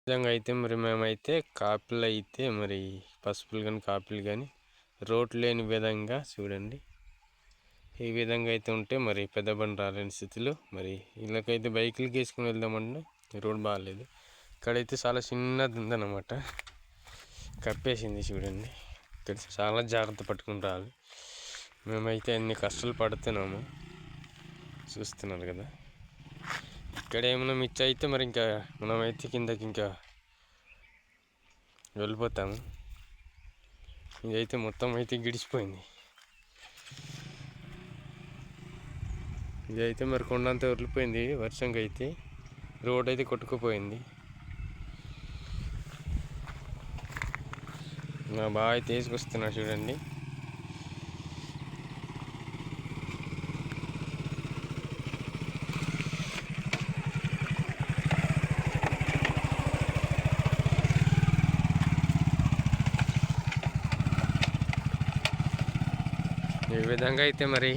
విధంగా అయితే మరి మేమైతే కాపీలు అయితే మరి పసుపులు కానీ కాపీలు కానీ రోడ్ లేని విధంగా చూడండి, ఈ విధంగా అయితే ఉంటే మరి పెద్ద బండి రాలేని స్థితిలో మరి వీళ్ళకైతే బైకులకి వేసుకుని వెళ్దామంటే రోడ్ బాగాలేదు. ఇక్కడైతే చాలా చిన్నది ఉందన్నమాట, కప్పేసింది చూడండి. ఇక్కడ చాలా జాగ్రత్త పట్టుకుని రావాలి. మేమైతే అన్ని కష్టాలు పడుతున్నాము, చూస్తున్నారు కదా. ఇక్కడ ఏమైనా మిర్చి అయితే మరి ఇంకా మనమైతే కిందకి ఇంకా వెళ్ళిపోతాము. ఇదైతే మొత్తం అయితే గిడిచిపోయింది. ఇదైతే మరి కొండంతా వదిలిపోయింది వర్షంగా అయితే, రోడ్ అయితే కొట్టుకుపోయింది. నా బాగా అయితే వేసుకొస్తున్నా చూడండి. ఈ విధంగా అయితే మరి